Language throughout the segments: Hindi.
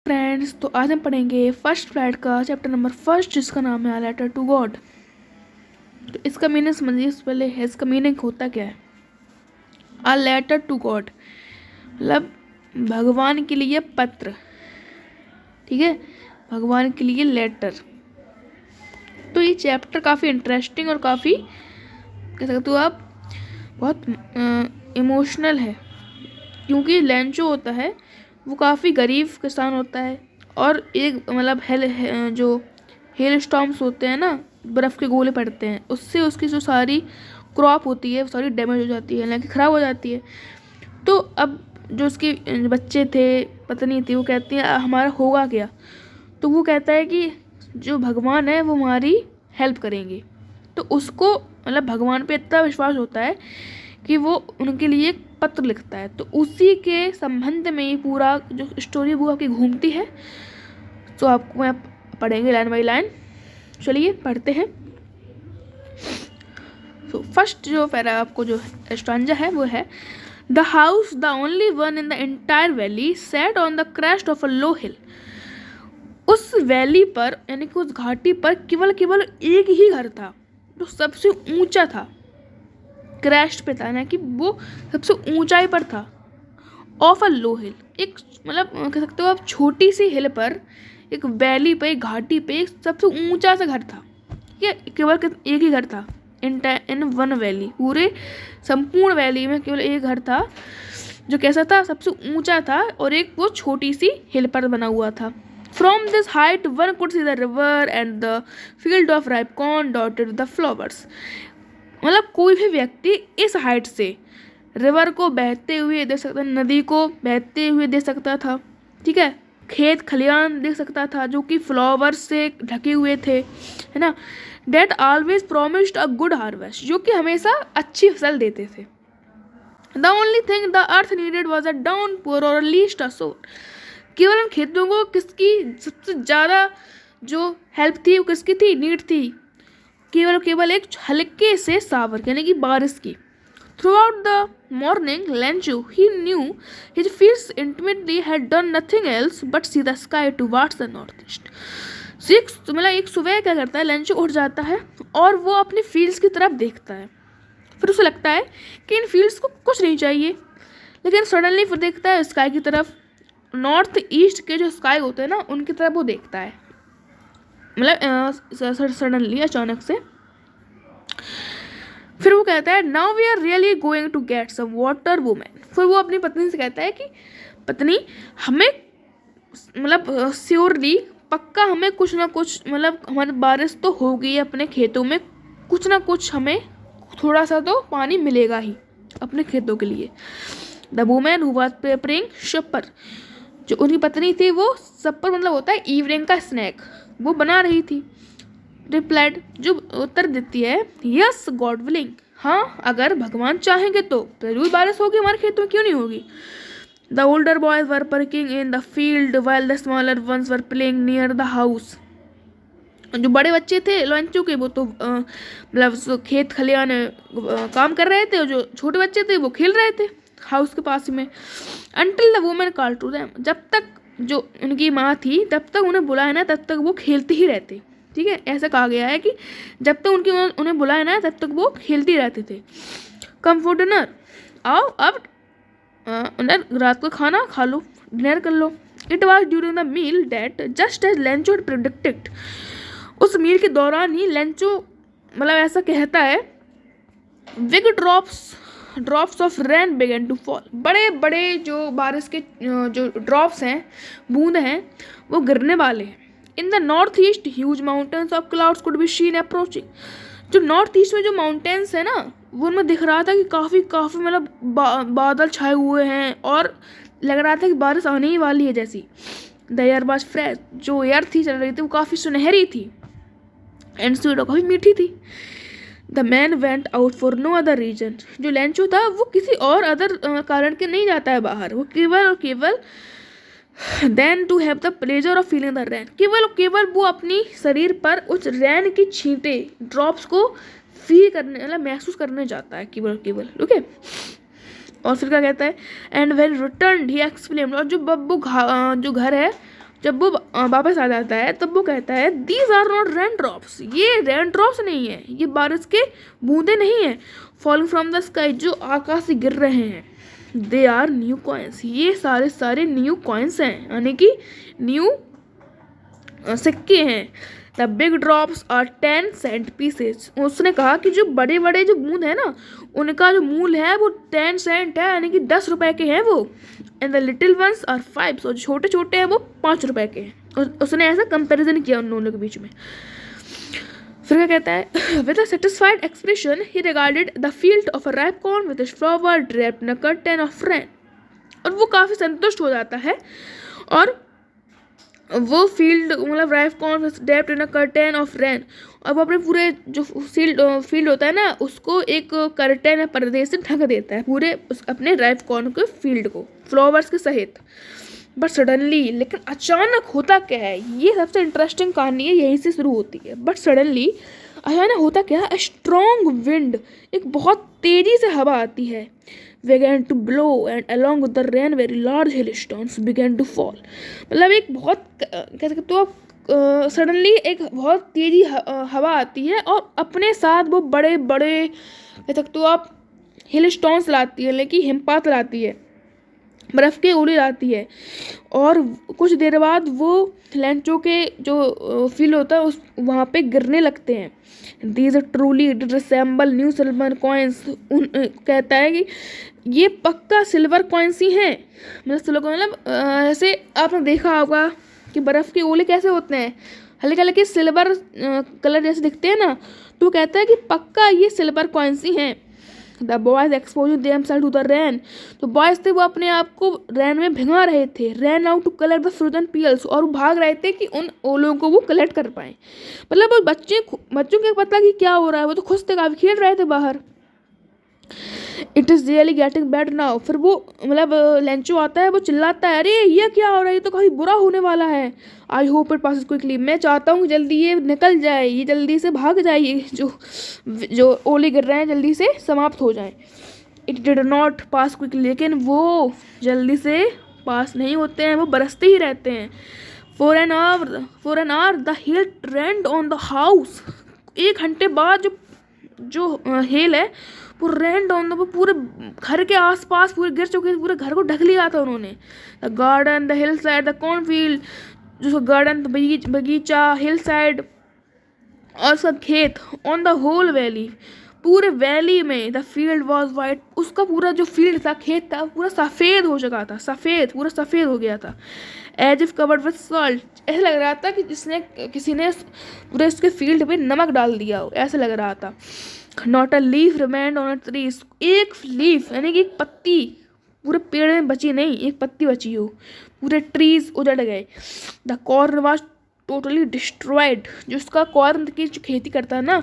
फ्रेंड्स, तो आज हम पढ़ेंगे फर्स्ट फ्लैट का चैप्टर नंबर फर्स्ट, जिसका नाम है अ लेटर टू गॉड। तो इसका मीनिंग समझिए। इससे पहले इसका मीनिंग होता क्या है। अ लेटर टू गॉड मतलब भगवान के लिए पत्र, ठीक है, भगवान के लिए लेटर। तो ये चैप्टर काफ़ी इंटरेस्टिंग और काफ़ी कह सकते हो आप बहुत इमोशनल है, क्योंकि लेंचो होता है वो काफ़ी गरीब किसान होता है और एक मतलब जो हेल स्टॉर्म्स होते हैं ना, बर्फ़ के गोले पड़ते हैं, उससे उसकी जो सारी क्रॉप होती है वो सारी डैमेज हो जाती है, यानी ख़राब हो जाती है। तो अब जो उसके बच्चे थे, पत्नी थी, वो कहती है हमारा होगा क्या। तो वो कहता है कि जो भगवान है वो हमारी हेल्प करेंगे। तो उसको मतलब भगवान पे इतना विश्वास होता है कि वो उनके लिए एक पत्र लिखता है। तो उसी के संबंध में ये पूरा जो स्टोरी वो आपकी घूमती है। तो आपको मैं पढ़ेंगे लाइन बाई लाइन। चलिए पढ़ते हैं। तो फर्स्ट जो पैरा आपको जो स्टांजा है वो है the house the only one in the entire valley set on the crest of a low hill. उस वैली पर यानी कि उस घाटी पर केवल एक ही घर था जो सबसे ऊंचा था, क्रेस्ट पे था, ना कि वो सबसे ऊंचाई पर था। ऑफ अ लो हिल, एक मतलब कह सकते हो आप छोटी सी हिल पर, एक वैली पे, एक घाटी पे एक सबसे ऊंचा सा घर था। ये केवल एक ही घर था इन वन वैली, पूरे संपूर्ण वैली में केवल एक घर था जो कैसा था, सबसे ऊंचा था और एक वो छोटी सी हिल पर बना हुआ था। From this height one could see the river and the field of ripe corn dotted with the flowers. मतलब कोई भी व्यक्ति इस हाइट से रिवर को बहते हुए देख सकता, नदी को बहते हुए देख सकता था, ठीक है, खेत खलियान देख सकता था जो कि फ्लावर्स से ढके हुए थे, है ना। That always promised a good harvest, जो कि हमेशा अच्छी फसल देते थे। The only thing the earth needed was a downpour or least अ सोर। केवल इन खेतों को किसकी सबसे ज़्यादा जो हेल्प थी वो किसकी थी, नीड थी, केवल एक हल्के से सावर यानी कि बारिश की। Throughout the morning, Lenju, he knew his fields intimately had done nothing else but see the sky towards the northeast. मतलब एक सुबह क्या करता है, लेंचो उठ जाता है और वो अपनी फील्ड्स की तरफ देखता है। फिर उसे लगता है कि इन फील्ड्स को कुछ नहीं चाहिए, लेकिन सडनली फिर देखता है स्काई की तरफ। नॉर्थ ईस्ट के जो स्काई होते हैं ना, उनकी तरफ वो देखता है, मतलब सडनली, अचानक से। फिर वो कहता है now we are really going to get some water women. फिर वो अपनी पत्नी से कहता है कि पत्नी, हमें मतलब श्योरली पक्का हमें कुछ ना कुछ, मतलब हमारी बारिश तो होगी अपने खेतों में, कुछ ना कुछ हमें थोड़ा सा तो पानी मिलेगा ही अपने खेतों के लिए। द वुमेन हु वाज प्रिपरेइंग सपर, जो उनकी पत्नी थी वो सपर मतलब होता है इवनिंग का स्नैक, वो बना रही थी। रिप्लाइड, जो उत्तर देती है यस गॉड विलिंग, हाँ अगर भगवान चाहेंगे तो जरूर बारिश होगी हमारे खेतों में, क्यों नहीं होगी। The older boys were working in the field while the smaller ones were playing near the house. जो बड़े बच्चे थे लॉन्चो के, वो तो मतलब खेत खलियान काम कर रहे थे, और जो छोटे बच्चे थे वो खेल रहे थे हाउस के पास में। Until the women call to them, जब तक जो उनकी माँ थी तब तक उन्हें बुलाया ना, तब तक वो खेलते ही रहते, ठीक है। ऐसा कहा गया है कि जब तक उन्हें बुलाया ना तब तक वो खेलते रहते थे। कम फॉर डिनर, आओ अब रात को खाना खा लो, डिनर कर लो। It was during the meal that just as Lencho predicted, उस मील के दौरान ही लेंचो मतलब ऐसा कहता है, big drops of rain began to fall, बड़े बड़े जो बारिश के जो ड्रॉप्स हैं, बूंद हैं, वो गिरने वाले हैं। In the north east huge mountains of clouds could be seen approaching, जो नॉर्थ ईस्ट में जो माउंटेन्स है ना, वो उनमें दिख रहा था कि काफ़ी मतलब बादल छाए हुए हैं और लग रहा था कि बारिश आने ही वाली है जैसी। द एयर वाज फ्रेश, जो एयर थी चल रही थी वो काफ़ी सुनहरी थी एंड स्वीट, काफ़ी मीठी थी। The man went out for no other reason, जो लेंचो था वो किसी और अदर कारण के नहीं जाता है बाहर, वो केवल then to have the pleasure of feeling the rain, केवल वो अपनी शरीर पर उस रैन की छींटे ड्रॉप्स को फील करने, मतलब महसूस करने जाता है केवल, ओके। और फिर क्या कहता है, and when return he explain, और जो बब्बू जो घर है जब वो वापस आ जाता है तब वो कहता है these are not rain drops, ये रेन ड्रॉप्स नहीं है, ये बारिश के बूंदे नहीं है फॉलिंग फ्रॉम द स्काई जो आकाश से गिर रहे हैं, दे आर न्यू कॉइन्स, ये सारे न्यू कॉइन्स हैं, यानी कि न्यू सिक्के हैं। The big drops are 10 cent pieces, उसने कहा कि जो बड़े बड़े जो बूंद है ना उनका जो मूल है वो 10 सेंट है, यानी कि 10 रुपए के हैं वो। And the little ones are 5, और छोटे छोटे हैं वो 5 रुपए के हैं। और उसने ऐसा कंपैरिजन किया उन दोनों के बीच में। फिर क्या कहता है, with a satisfied expression he regarded the field of a ripe corn with its flower draped in a curtain of rain, और वो काफ़ी संतुष्ट हो जाता है और वो फील्ड मतलब ripe corn draped in a curtain of rain, और वो अपने पूरे जो फील्ड होता है ना उसको एक कर्टेन या पर्दे से ढक देता है पूरे अपने राइप कॉर्न के फील्ड को फ्लावर्स के सहित। बट सडनली, लेकिन अचानक होता क्या है, ये सबसे इंटरेस्टिंग कहानी है, यहीं से शुरू होती है। बट सडनली अचानक होता क्या है, स्ट्रॉन्ग विंड, एक बहुत तेजी से हवा आती है, began to blow and along with the rain very large hailstones began to fall, मतलब एक बहुत कह सकते हो सडनली एक बहुत तेजी हवा आती है और अपने साथ वो बड़े बड़े कह सकते हो आप हिल स्टोन्स लाती है, लेकिन हिमपात लाती है, बर्फ़ के गोले लाती है। और कुछ देर बाद वो लेंचो के जो फील होता है उस वहाँ पे गिरने लगते हैं। These truly resemble new silver coins, कहता है कि ये पक्का सिल्वर कॉइन्स ही हैं। मतलब सिल्वर मतलब ऐसे आपने देखा होगा कि बर्फ़ के गोले कैसे होते हैं, हल्के हल्के सिल्वर कलर जैसे दिखते हैं ना, तो कहता है कि पक्का ये सिल्वर कॉइन्स ही हैं। The boys exposing themselves to the rain, तो बॉयज थे वो अपने आप को रेन में भिगा रहे थे। Rain out to collect the frozen pearls, और वो भाग रहे थे कि उन ओलों को वो कलेक्ट कर पाए। मतलब वो बच्चों को पता कि क्या हो रहा है, वो तो खुश थे, काफ़ी खेल रहे थे बाहर। It is really getting bad now, फिर वो मतलब लेंचो आता है, वो चिल्लाता है, अरे ये क्या हो रहा है, ये तो काफ़ी बुरा होने वाला है। I hope it passes quickly, मैं चाहता हूँ जल्दी ये निकल जाए, ये जल्दी से भाग जाए, ये जो ओले गिर रहे हैं जल्दी से समाप्त हो जाए। It did not pass quickly, लेकिन वो जल्दी से पास नहीं होते हैं, वो बरसते ही रहते हैं। For an hour the hail rained on the house, 1 घंटे बाद जो हेल है वो रेंड ऑन द, पूरे घर के आसपास पूरे गिर चुके थे, पूरे घर को ढक लिया था उन्होंने। The garden, the hill side, the cornfield, जो गार्डन बगीचा, हिल साइड और सब खेत, ऑन द होल वैली, पूरे वैली में। द फील्ड वॉज वाइट, उसका पूरा जो फील्ड था, खेत था, पूरा सफ़ेद हो चुका था, पूरा सफ़ेद हो गया था। As if covered with salt, ऐसा लग रहा था कि किसी ने पूरे इसके फील्ड पे नमक डाल दिया हो, ऐसा लग रहा था। Not a leaf remained on a tree, एक लीफ यानी कि एक पत्ती पूरे पेड़ में बची नहीं, एक पत्ती बची हो, पूरे ट्रीज उजड़ गए। The corn was totally destroyed, जो उसका कॉर्न की जो खेती करता है ना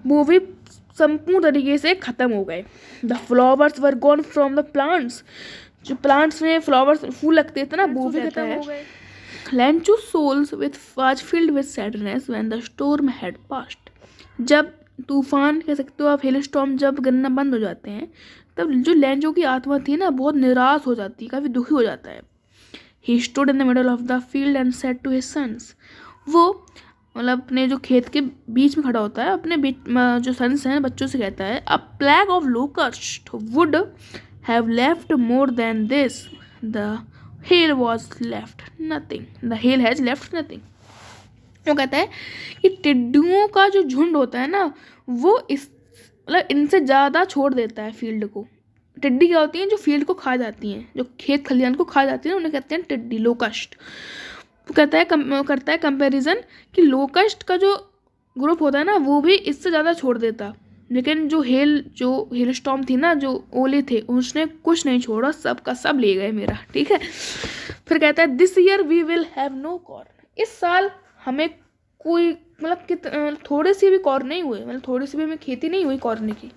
वो भी संपूर्ण तरीके से ख़त्म हो गए। The flowers were gone from the plants, जो प्लांट्स में फ्लावर्स फूल लगते थे ना वो भी खत्म हो गए। लेंचो's souls was filled with sadness when the storm had passed, जब तूफान कह सकते हो आप, हेल स्टॉर्म जब गिरना बंद हो जाते हैं तब जो लेंचो की आत्मा थी ना बहुत निराश हो जाती है, काफ़ी दुखी हो जाता है। He stood in the middle of the field and said to his sons, वो मतलब अपने जो खेत के बीच में खड़ा होता है, अपने जो सन्स हैं बच्चों से कहता है, अ plague of locust would have left more than this, the hell was left nothing, the hell has left nothing. वो कहता है कि टिड्डियों का जो झुंड होता है ना वो इस मतलब इनसे ज़्यादा छोड़ देता है फील्ड को। टिड्डी क्या होती हैं, जो फील्ड को खा जाती हैं, जो खेत खलिहान को खा जाती हैं, उन्हें कहते हैं टिड्डी, लोकस्ट। वो कहता है करता है कंपैरिजन कि लोकस्ट का जो ग्रुप होता है ना वो भी इससे ज़्यादा छोड़ देता, लेकिन जो हेल स्टॉर्म थी ना, जो ओले थे, उसने कुछ नहीं छोड़ा, सब का सब ले गए मेरा, ठीक है। फिर कहता है this year we will have no corn, इस साल हमें कोई मतलब थोड़े से भी कॉर्न नहीं हुए, मतलब थोड़ी सी भी हमें खेती नहीं हुई कॉर्न की।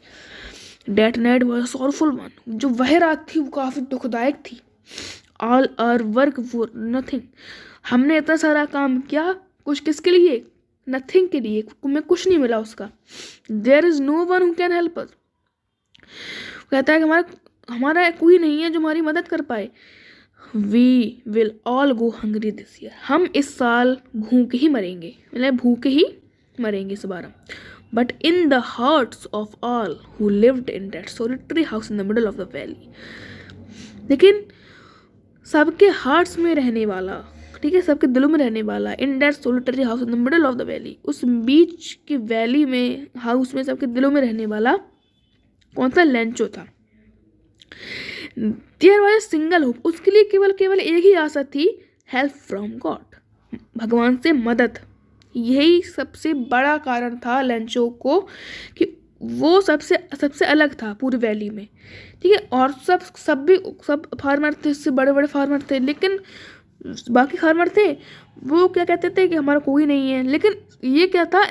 That night was a sorrowful one, जो वह रात थी वो काफ़ी दुखदायक थी। All our work for nothing, हमने इतना सारा काम किया कुछ किसके लिए, नथिंग के लिए, हमें कुछ नहीं मिला उसका। There is no one who can help us, कहता है कि हमारा कोई नहीं है जो हमारी मदद कर पाए। We will all go hungry this year, हम इस साल भूखे ही मरेंगे, मतलब भूखे ही मरेंगे इस बार। But in the hearts of all who lived in that solitary house in the middle of the valley, लेकिन सबके हार्ट्स में रहने वाला, ठीक है, सबके दिलों में रहने वाला, इन that solitary house in the middle of the valley, उस बीच की वैली में, हाउस में, सबके दिलों में रहने वाला कौन सा? लेंचो था। There was a single hope, उसके लिए केवल एक ही आशा थी, हेल्प फ्रॉम गॉड, भगवान से मदद। यही सबसे बड़ा कारण था लेंचो को कि वो सबसे अलग था पूरी वैली में, ठीक है। और सब फार्मर थे, उससे बड़े बड़े फार्मर थे, लेकिन बाकी फार्मर थे वो क्या कहते थे कि हमारा कोई नहीं है। लेकिन ये क्या था,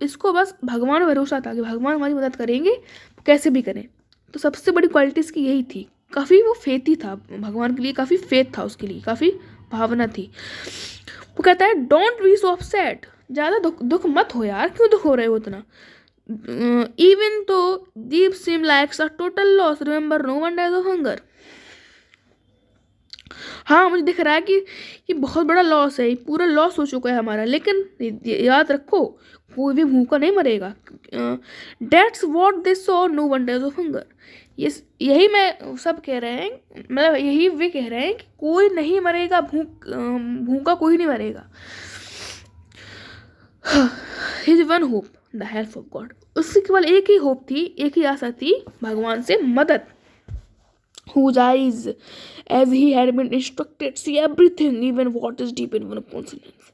इसको बस भगवान पर भरोसा था कि भगवान हमारी मदद करेंगे, कैसे भी करें। तो सबसे बड़ी क्वालिटी इसकी यही थी, काफ़ी वो फेथी था भगवान के लिए, काफ़ी फेथ था उसके लिए, काफ़ी भावना थी। वो कहता है डोंट बी सो अपसेट, ज़्यादा दुख मत हो यार, क्यों दुख हो रहे हो इतना। Even though deep seem likes a total loss, remember no one dies of hunger. हाँ, मुझे दिख रहा है कि ये बहुत बड़ा लॉस है, पूरा लॉस हो चुका है हमारा, लेकिन याद रखो कोई भी भूखा नहीं मरेगा। That's what they saw, no one dies of hunger. यही मैं सब कह रहे हैं, मतलब यही वे कह रहे हैं कि कोई नहीं मरेगा, भूखा कोई नहीं मरेगा। His one hope the help of God, उसकी केवल एक ही होप थी, एक ही आशा थी, भगवान से मदद। Whose eyes, as he had been instructed, see everything, even what is deep in one consonants.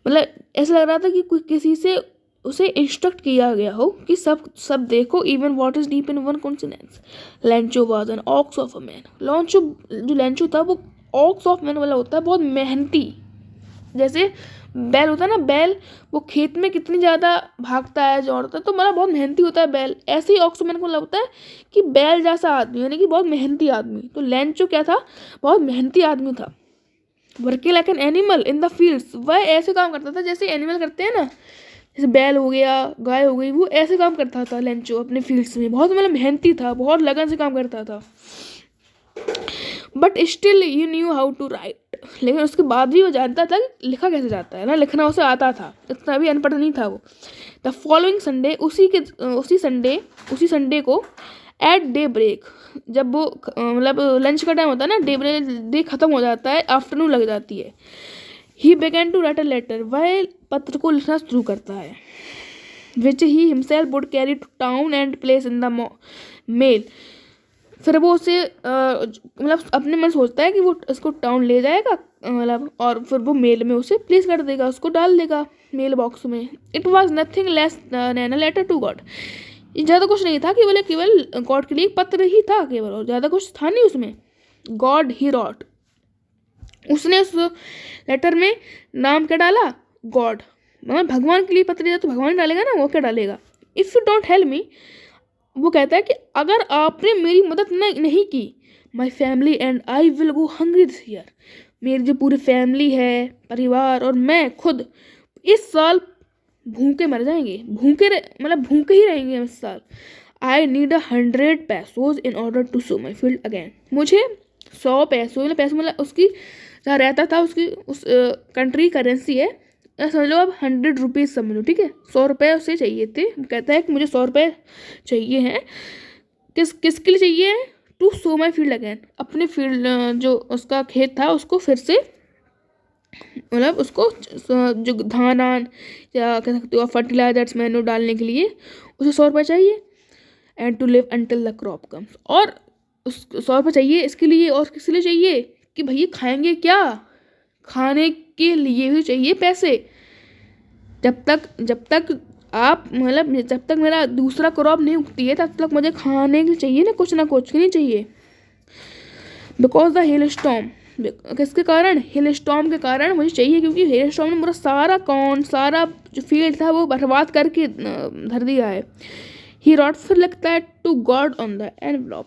मतलब ऐसा लग रहा था कि कोई किसी से उसे इंस्ट्रक्ट किया गया हो कि सब देखो, even what is deep in one conscience. Lencho was an ox of a man, जो लेंचो था वो ऑक्स ऑफ मैन वाला होता है, बहुत मेहनती। जैसे बैल होता है ना, बैल वो खेत में कितनी ज़्यादा भागता है, दौड़ता है, तो मतलब बहुत मेहनती होता है बैल। ऐसे ही ऑक्स मैन को लगता है कि बैल जैसा आदमी, यानी कि बहुत मेहनती आदमी। तो लेंचो क्या था, बहुत मेहनती आदमी था। Working like an animal in the fields, वह ऐसे काम करता था जैसे एनिमल करते हैं ना, जैसे बैल हो गया, गाय हो गई, वो ऐसे काम करता था लेंचो अपने फील्ड्स में। बहुत मतलब मेहनती था, बहुत लगन से काम करता था। But still you knew how to write, लेकिन उसके बाद भी वो जानता था कि लिखा कैसे जाता है ना, लिखना उसे आता था, इतना भी अनपढ़ नहीं था वो। द फॉलोइंग संडे, उसी संडे को एट डे ब्रेक, जब वो मतलब लंच का टाइम होता है ना, डे खत्म हो जाता है, आफ्टरनून लग जाती है, he began to write a letter, वह पत्र को लिखना शुरू करता है, which he himself would carry to town and place in the mail. फिर वो उसे मतलब अपने मन सोचता है कि वो इसको टाउन ले जाएगा, मतलब, और फिर वो मेल में उसे प्लेस कर देगा, उसको डाल देगा मेल बॉक्स में। It was nothing less than a letter to God, ज़्यादा कुछ नहीं था, केवल गॉड के लिए एक पत्र ही था केवल, और ज़्यादा कुछ था नहीं उसमें। गॉड ही रॉट, उसने उस लेटर में नाम क्या डाला, गॉड, मतलब भगवान के लिए पत्र दिया तो भगवान डालेगा ना, वो क्या डालेगा, if you don't help me. वो कहता है कि अगर आपने मेरी मदद नहीं की, my family and I will go hungry this year, मेरी जो पूरी फैमिली है, परिवार और मैं खुद इस साल भूखे मर जाएंगे, मतलब भूखे ही रहेंगे इस साल। I need 100 pesos in order to sow my field again, मुझे 100 पैसों मतलब उसकी जहाँ रहता था उसकी उस कंट्री करेंसी है, समझ लो अब 100 रुपीज़ समझ लो, ठीक है, 100 रुपये उसे चाहिए थे। कहता है कि मुझे 100 रुपये चाहिए हैं, किसके लिए चाहिए है, to sow my field again, अपने फील्ड जो उसका खेत था उसको फिर से, मतलब उसको जो धान या कह सकते हो फर्टिलाइजर्स मैन्योर डालने के लिए उसे 100 रुपये चाहिए। And to live until the crop comes, और उस 100 रुपये चाहिए इसके लिए, और किस लिए चाहिए कि भैया खाएंगे क्या, खाने के लिए भी चाहिए पैसे। जब तक आप मतलब जब तक मेरा दूसरा क्रॉप नहीं उगती है तब तक मुझे खाने के चाहिए ना कुछ नहीं चाहिए। बिकॉज द हेल स्टॉर्म, किसके कारण, हेल स्टॉर्म के कारण मुझे चाहिए, क्योंकि हेल स्टॉर्म ने मेरा सारा जो फील्ड था वो बर्बाद करके धर दिया है। ही रॉट, फिर लिखता है to God on the envelope,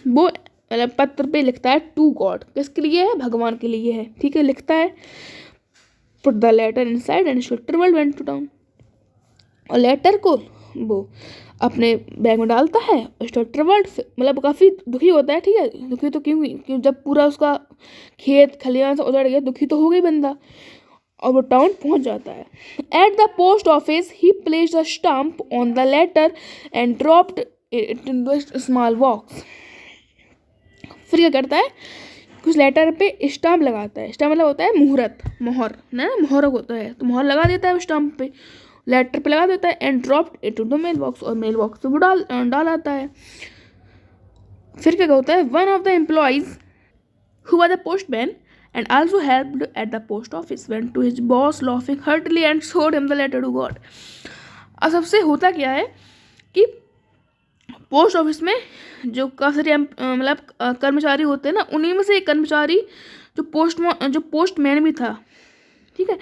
वो मतलब पत्र पे लिखता है टू गॉड, किसके लिए है, भगवान के लिए है, ठीक है, लिखता है put the letter inside and travelled went to town, और लेटर को वो अपने बैग में डालता है और स्टार्ट ट्रेवल्ड, मतलब काफ़ी दुखी होता है, ठीक है, दुखी तो क्यों जब पूरा उसका खेत खलिहान से उजड़ गया, दुखी तो हो गई बंदा, और वो टाउन पहुंच जाता है। At the post office he placed a stamp on the letter and dropped it in the small box. फिर क्या करता है, कुछ लेटर पे स्टाम्प लगाता है। स्टाम्प मतलब होता है मुहूर्त, मोहर ना, मोहर होता है, तो मोहर लगा देता है स्टाम्प पे, लेटर पे लगा देता है। And dropped it to the mail box, और मेल बॉक्स पे वो डाल आता है। फिर क्या होता है, one of the employees who was a postman and also helped at the post office went to his boss laughing heartily and showed him the letter to God। अब सबसे होता क्या है कि पोस्ट ऑफिस में जो काफ़ी सारे मतलब कर्मचारी होते हैं ना, उन्हीं में से एक कर्मचारी जो पोस्टमैन भी था, ठीक है,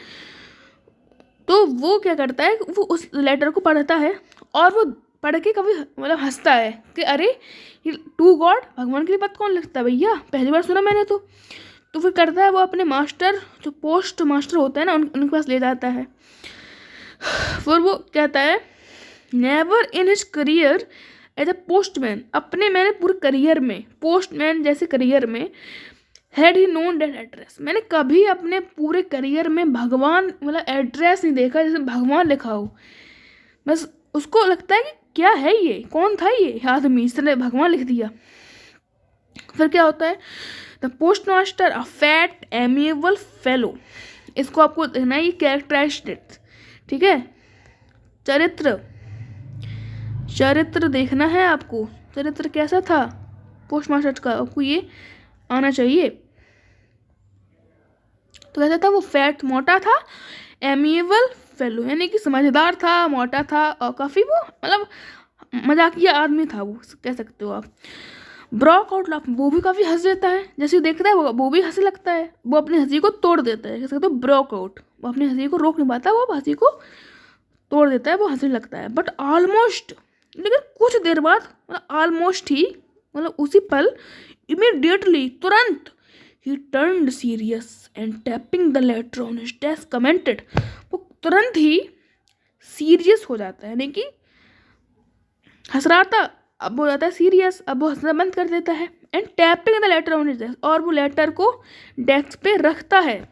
तो वो क्या करता है, वो उस लेटर को पढ़ता है और वो पढ़ के कभी मतलब हंसता है कि अरे ये टू गॉड, भगवान के लिए पता कौन लिखता है भैया, पहली बार सुना मैंने तो फिर करता है वो अपने मास्टर, जो पोस्ट मास्टर होते हैं ना, उनके पास ले जाता है। फिर वो कहता है, never in his career as a postman, अपने मैंने पूरे करियर में, पोस्टमैन जैसे करियर में, had he known that address, मैंने कभी अपने पूरे करियर में भगवान मतलब एड्रेस नहीं देखा जैसे भगवान लिखा हो। बस उसको लगता है कि क्या है ये, कौन था ये आदमी, इसने भगवान लिख दिया। फिर क्या होता है, the post master a fat amiable fellow, इसको आपको देखना है, ये कैरेक्टरिस्टिक्स, ठीक है, चरित्र देखना है आपको, चरित्र कैसा था पोस्ट मास्टर का, आपको ये आना चाहिए। तो कैसा था वो, फैट मोटा था, एमिएबल फेलो यानी कि समझदार था, मोटा था, और काफ़ी वो मतलब मजाकिया आदमी था, वो कह सकते हो आप। ब्रॉक आउट लाफ, वो भी काफ़ी हंस देता है, जैसे देखता है वो भी हंसी लगता है, वो अपनी हंसी को तोड़ देता है, कह सकते हो ब्रॉक आउट, वो अपनी हंसी को रोक नहीं पाता, वो हंसी को तोड़ देता है, वो हंसी लगता है। बट ऑलमोस्ट, लेकिन कुछ देर बाद मतलब ऑलमोस्ट ही मतलब उसी पल, इमीडिएटली तुरंत, ही turned serious and tapping the later on his desk commented, वो तुरंत ही सीरियस हो जाता है, यानी कि हंस रहा था अब हो जाता है सीरियस, अब वो हंसना बंद कर देता है। And tapping the later on his desk, और वो लेटर को डेस्क पे रखता है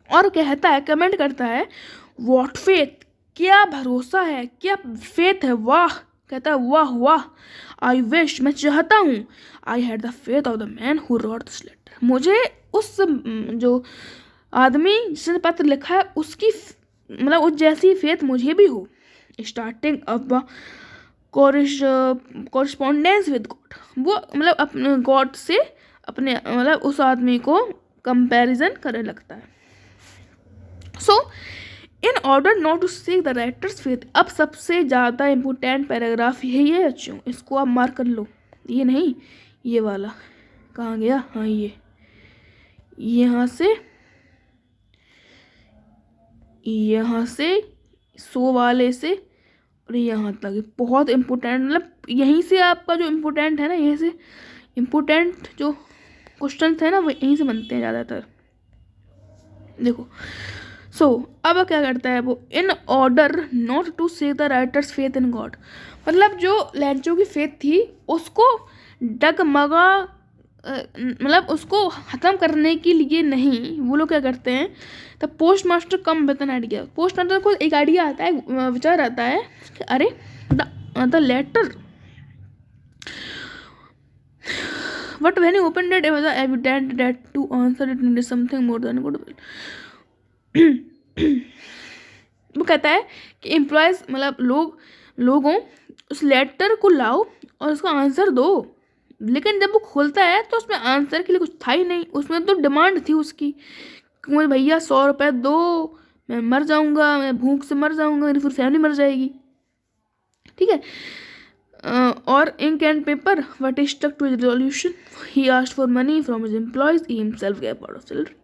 और कहता है, कमेंट करता है, व्हाट फेथ, क्या भरोसा है, क्या फेथ है, वाह, कहता है वाह वाह, आई विश, मैं चाहता हूँ, I had the faith of the man who wrote this letter, मुझे उस जो आदमी जिसने पत्र लिखा है उसकी मतलब उस जैसी फेथ मुझे भी हो। Starting of correspondence with God, वो मतलब अपने गॉड से अपने मतलब उस आदमी को कंपैरिजन करने लगता है। So in order not to seek the writer's faith, अब सबसे ज़्यादा इम्पोर्टेंट पैराग्राफ यही है बच्चों, इसको आप मार्क कर लो, ये नहीं, ये वाला कहाँ गया, हाँ ये यहाँ से सो वाले से और यहाँ तक बहुत इम्पोर्टेंट, मतलब यहीं से आपका जो इम्पोर्टेंट है ना, यहीं से इम्पोर्टेंट जो क्वेश्चन है ना वो यहीं से बनते हैं ज़्यादातर। देखो अब क्या करता है वो, इन ऑर्डर नॉट टू से the writer's faith in God, मतलब जो लैंचो की फेथ थी उसको डगमगा मतलब उसको ख़त्म करने के लिए नहीं, वो लोग क्या करते हैं, the post master come with an idea, post master को एक आइडिया आता है, विचार आता है कि अरे the letter, but when you open it was evident that to answer it needed something more than goodwill. वो कहता है कि एम्प्लॉयज़ मतलब लोगों उस लेटर को लाओ और उसका आंसर दो, लेकिन जब वो खोलता है तो उसमें आंसर के लिए कुछ था ही नहीं, उसमें तो डिमांड थी उसकी कि मुझे भैया 100 रुपये दो, मैं मर जाऊंगा, मैं भूख से मर जाऊंगा, मेरी पूरी फैमिली मर जाएगी, ठीक है। और ink and paper, what is stuck to his resolution, he asked for money from his employees, he himself gave part of salary.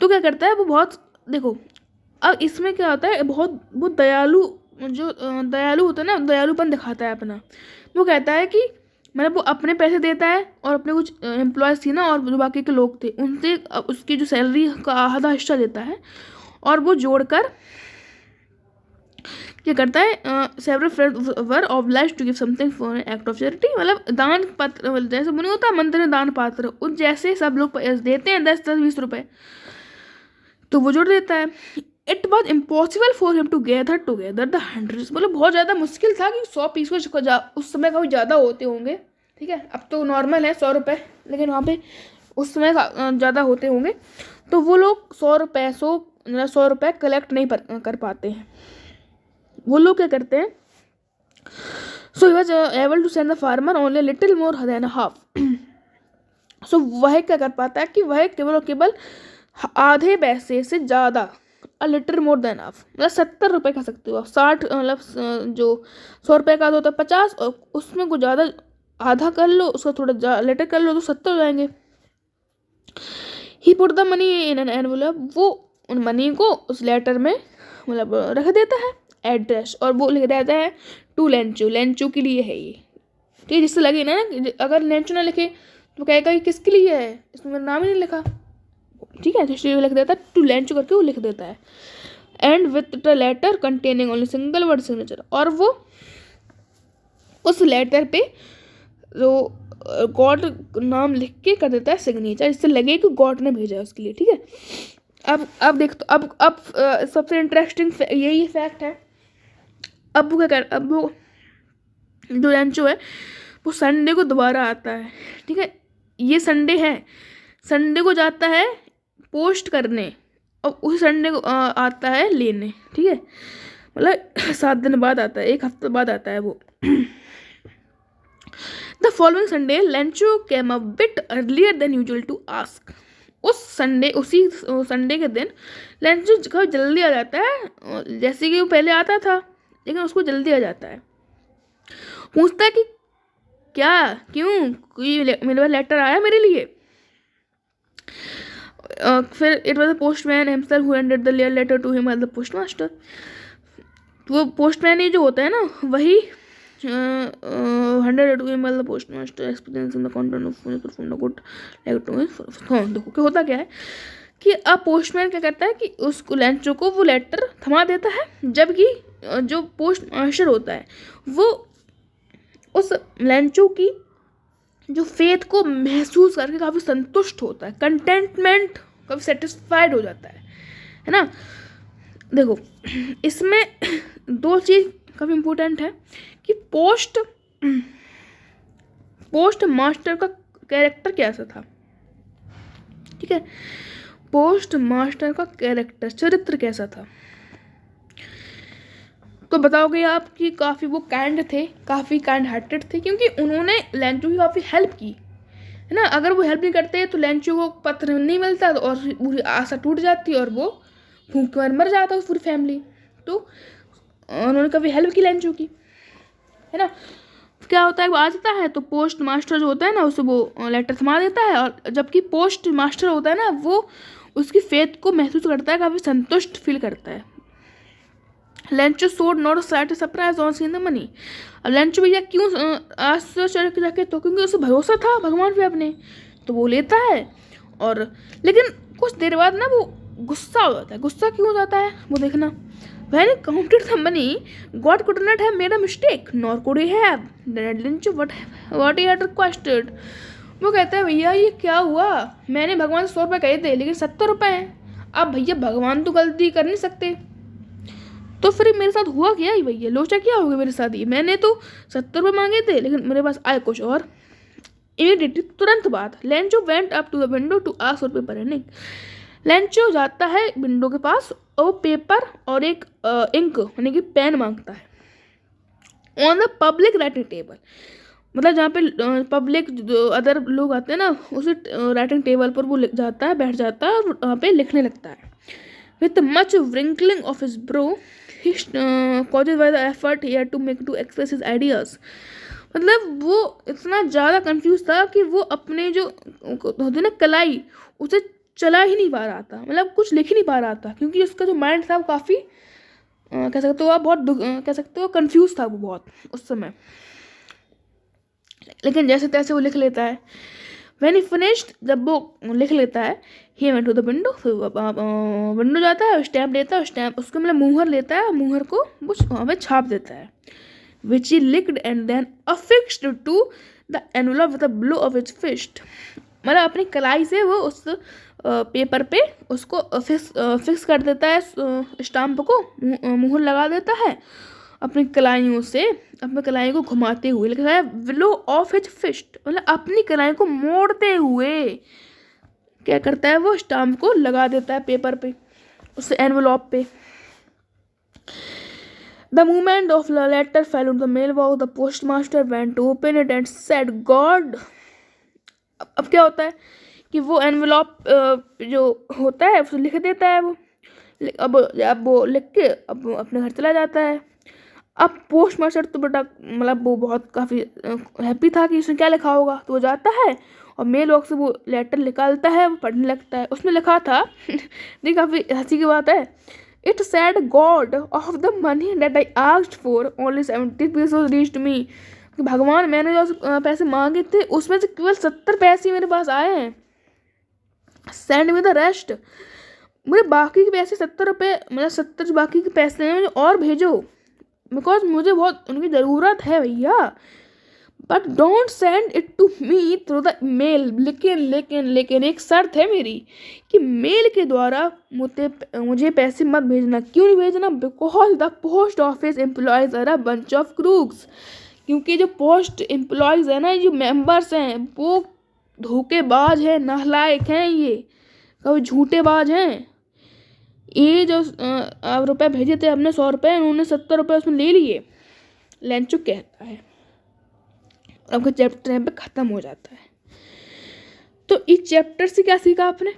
तो क्या करता है वो, बहुत देखो अब इसमें क्या होता है, बहुत दयालु, जो दयालु होता है ना, दयालुपन दिखाता है अपना। वो कहता है कि मतलब वो अपने पैसे देता है और अपने कुछ एम्प्लॉयज़ थी ना और जो बाकी के लोग थे उनसे उसकी जो सैलरी का आधा हिस्सा लेता है और वो जोड़कर क्या करता है, several friends were obliged to give something for an act of charity, मतलब दान पात्र, जैसे नहीं होता मंदिर में दान पात्र, उस जैसे सब लोग देते हैं 10-10-20 रुपए, तो वो जोड़ देता है। It was impossible for him to gather together the hundreds, मतलब बहुत ज़्यादा मुश्किल था कि 100 पीस उस समय काफ़ी ज़्यादा होते होंगे, ठीक है, अब तो नॉर्मल है 100 रुपये, लेकिन वहाँ पे उस समय ज़्यादा होते होंगे, तो वो लोग 100 रुपये कलेक्ट नहीं कर पाते हैं। वो लोग क्या करते हैं, so he was able to send the farmer only little more than half, so वह क्या कर पाता है कि वह केवल और केवल आधे पैसे से ज़्यादा, अ लिटर मोर देन हाफ, मतलब 70 रुपये खा सकते हो आप, 60, मतलब जो 100 रुपये का होता है 50, और उसमें कुछ ज़्यादा आधा कर लो, उसका थोड़ा लेटर कर लो तो 70 हो जाएंगे। He put the money in an envelope, वो उन मनी को उस लेटर में मतलब रख देता है एड्रेस, और वो लिख देता है टू लेंचू, लेंचू के लिए है ये, ठीक है, जिससे लगे ना अगर लेंचू ना लिखे तो कहेगा कि किसके लिए है, इसमें मेरा नाम ही नहीं लिखा, ठीक है, तो इसलिए लिख देता है टू लेंचू करके वो लिख देता है। And with the letter containing only single word signature, और वो उस लेटर पे जो गॉड नाम लिख के कर देता है सिग्नेचर, जिससे लगे कि गॉड ने भेजा है उसके लिए, ठीक है। अब देख, तो अब सबसे इंटरेस्टिंग यही फैक्ट है। अब वो क्या कर, अब वो जो लेंचो है वो संडे को दोबारा आता है, ठीक है, ये संडे है, संडे को जाता है पोस्ट करने, और उसी संडे को आता है लेने, ठीक है, मतलब 7 दिन बाद आता है, 1 हफ्ते बाद आता है वो। The following Sunday Lencho came a bit earlier than usual to ask, उसी संडे के दिन लेंचो जल्दी आ जाता है, जैसे कि वो पहले आता था, लेकिन उसको जल्दी आ जाता है, पूछता है कि क्या, क्यों, कोई मेरे पास लेटर आया मेरे लिए। फिर it was the postman himself who handed the letter to him as the postmaster, वो पोस्टमैन ही जो होता है ना, वही handed to him as the postmaster experience in the content of perform the good like to. हाँ देखो क्या होता क्या है कि अब पोस्टमैन क्या करता है कि उसको लेंचो को वो लेटर थमा देता है, जबकि जो पोस्ट मास्टर होता है वो उस लेंचो की जो फेथ को महसूस करके काफ़ी संतुष्ट होता है, कंटेंटमेंट, काफ़ी सेटिस्फाइड हो जाता है ना। देखो इसमें 2 चीज़ काफ़ी इम्पोर्टेंट है कि पोस्ट मास्टर का कैरेक्टर कैसा था, ठीक है, पोस्ट मास्टर का कैरेक्टर, चरित्र कैसा था, तो बताओगे आप कि काफ़ी वो काइंड थे, काफ़ी काइंड हार्टेड थे, क्योंकि उन्होंने लेंचो की काफ़ी हेल्प की है ना। अगर वो हेल्प नहीं करते तो लेंचो को पत्र नहीं मिलता और पूरी आशा टूट जाती और वो भूख मर जाता उस पूरी फैमिली, तो उन्होंने काफ़ी हेल्प की लेंचो की, है ना। क्या होता है, वो आ जाता है तो पोस्ट मास्टर जो होता है ना उसे वो लेटर थमा देता है, और जबकि पोस्ट मास्टर होता है ना वो उसकी फेथ को महसूस करता है, काफ़ी संतुष्ट फील करता है। Lencho showed not slight surprise on seeing the money, अब लेंचो भैया क्यों आश्चर्य जाके, तो क्योंकि उसे भरोसा था भगवान पे अपने, तो वो लेता है, और लेकिन कुछ देर बाद ना वो गुस्सा हो जाता है। गुस्सा क्यों हो जाता है वो देखना। When he counted the money, God could not have made a mistake, nor could he have denied Lynch what he had requested. वो कहता है भैया ये क्या हुआ, मैंने भगवान से 100 रुपये कहे थे लेकिन 70 रुपये हैं, अब भैया भगवान तो गलती कर नहीं सकते, तो फिर मेरे साथ हुआ क्या ही भैया, लोचा क्या हो गया मेरे साथ, ये मैंने तो 70 रुपये मांगे थे लेकिन मेरे पास आए कुछ और। इमीडिएटली तुरंत बाद Lencho went up to the window to ask for paper and ink, Lencho जाता है विंडो के पास और वो पेपर और एक इंक यानी कि पेन मांगता है on the public writing table, मतलब जहाँ पे पब्लिक जो अदर लोग आते हैं ना उसी राइटिंग टेबल पर वो जाता है, बैठ जाता है और वहाँ पे लिखने लगता है। With much wrinkling of his brow, he caused by the effort he had to make to express his ideas, मतलब वो इतना ज़्यादा कंफ्यूज था कि वो अपने जो होती ना कलाई उसे चला ही नहीं पा रहा था, मतलब कुछ लिख ही नहीं पा रहा था, क्योंकि उसका जो माइंड था वो काफ़ी कह सकते हो आप बहुत कह सकते हो कंफ्यूज था वो बहुत उस समय। लेकिन जैसे तैसे वो लिख लेता है। व्हेन ही फिनिश्ड, जब वो लिख लेता है, he went to the window, फिर विंडो जाता है और स्टैम्प लेता है, स्टैम्प उसको मतलब मुहर लेता है, मुहर को वो वहाँ पे छाप देता है, which he licked and then affixed to the envelope with a blow of his fist. मतलब अपनी कलाई से वो उस पेपर पे उसको फिक्स कर देता है, स्टाम्प को मुहर लगा देता है अपनी कलाइयों से, अपनी कलाई को घुमाते हुए, लिखा है विलो ऑफ हिज फिस्ट, मतलब अपनी कलाई को मोड़ते हुए क्या करता है, वो स्टाम्प को लगा देता है पेपर पे, उस एनवलप पे। The moment of the letter fell into the mailbox, the postmaster went to open it and said, "God." अब क्या होता है कि वो एनवलप जो होता है उसे लिख देता है वो, अब वो लिख के अब अपने घर चला जाता है। अब पोस्ट मास्टर तो बेटा मतलब वो बहुत काफ़ी हैप्पी था कि उसने क्या लिखा होगा, तो वो जाता है और मेल बॉक्स से वो लेटर निकालता है, वो पढ़ने लगता है। उसमें लिखा था देखिए काफ़ी हंसी की बात है, it said God of the money that I asked for only 70 pieces reached me, भगवान मैंने जो पैसे मांगे थे उसमें से केवल 70 पैसे मेरे पास आए हैं, सेंड मी द रेस्ट, मुझे बाकी के पैसे 70 रुपये मतलब 70 बाकी के पैसे हैं मुझे और भेजो, बिकॉज मुझे बहुत उनकी ज़रूरत है भैया, but don't send it to me through the mail. लेकिन एक शर्त है मेरी कि मेल के द्वारा मुझे पैसे मत भेजना। क्यों नहीं भेजना? Because the post office employees are a bunch of crooks, क्योंकि जो पोस्ट एम्प्लॉयज़ हैं ना, जो मेंबर्स हैं वो धोखेबाज हैं, नालायक हैं, ये कभी झूठेबाज हैं। ये जो आप रुपये भेजे थे हमने 100 रुपये, उन्होंने 70 रुपये उसमें ले लिए, लेंचुक कहता है। आपका चैप्टर यहाँ पे ख़त्म हो जाता है। तो इस चैप्टर से क्या सीखा आपने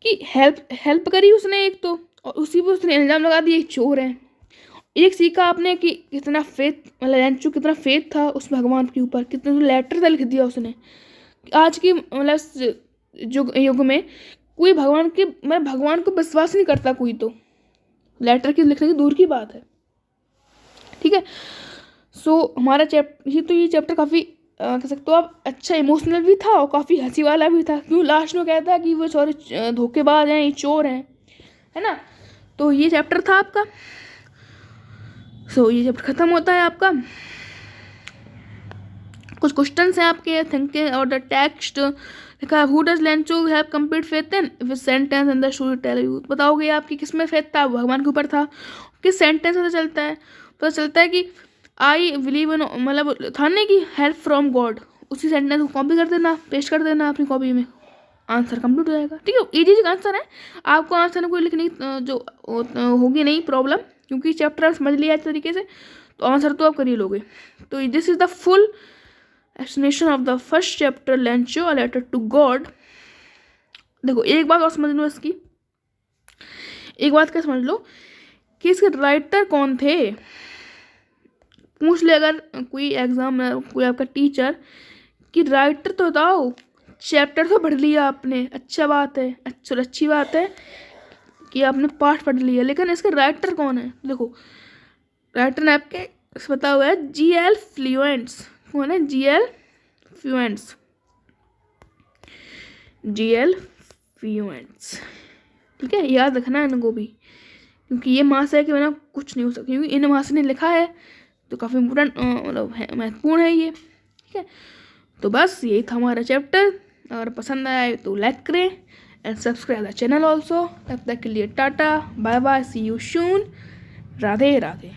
कि हेल्प करी उसने एक तो, और उसी पे उसने इल्ज़ाम लगा दिया चोर है। एक सीखा आपने कि कितना फेथ मतलब लेंचुक कितना फेथ था उस भगवान के ऊपर, कितना लेटर तक लिख दिया उसने। आज की मतलब युग में कोई भगवान के मतलब भगवान को विश्वास नहीं करता कोई, तो लेटर की लिखने की दूर की बात है। ठीक है, सो हमारा ये चैप्टर काफ़ी कह सकते हो आप अच्छा इमोशनल भी था और काफ़ी हंसी वाला भी था। क्यों लास्ट में कहता है कि वो सॉरी धोखेबाज हैं, ये चोर हैं, है ना। तो ये चैप्टर था आपका। सो ये चैप्टर ख़त्म होता है आपका। कुछ क्वेश्चंस हैं आपके, थिंकिंग और द टेक्स्ट लिखा है, who does Lencho have complete faith in, which sentence in the story tell you. बताओगे आप कि किस में फेथ था, भगवान के ऊपर था। किस सेंटेंस पता चलता है? पता चलता है कि आई बिलीव इन, मतलब था नहीं कि हेल्प फ्रॉम गॉड, उसी सेंटेंस को कॉपी कर देना, पेस्ट कर देना अपनी कॉपी में, आंसर कंप्लीट हो जाएगा। ठीक है, इजी आंसर है, आपको आंसर में कोई लिखने जो होगी नहीं प्रॉब्लम, क्योंकि चैप्टर समझ लिया अच्छे तरीके से, तो आंसर तो आप कर ही लोगे। तो this is the full explanation of the first chapter Lencho a letter to God. देखो एक बात और समझ लो इसकी, एक बात क्या समझ लो कि इसके राइटर कौन थे। पूछ ले अगर कोई एग्जाम में कोई आपका टीचर कि राइटर तो बताओ, चैप्टर तो पढ़ लिया आपने, अच्छा बात है, अच्छी बात है कि आपने पाठ पढ़ लिया, लेकिन इसके राइटर कौन है। देखो राइटर ने आपके बता हुआ है G.L. फ्लुएंट्स। कौन है? G.L. फ्लुएंट्स। ठीक है, याद रखना है इनको भी, क्योंकि ये महाशय के बिना कुछ नहीं हो सकता, क्योंकि इन महाशय ने लिखा है तो काफ़ी इम्पोर्टेंट मतलब महत्वपूर्ण है ये। ठीक है, तो बस यही था हमारा चैप्टर। अगर पसंद आया तो लाइक करें and subscribe the channel also. तब तक के लिए tata bye bye, see you soon, Radhe Radhe.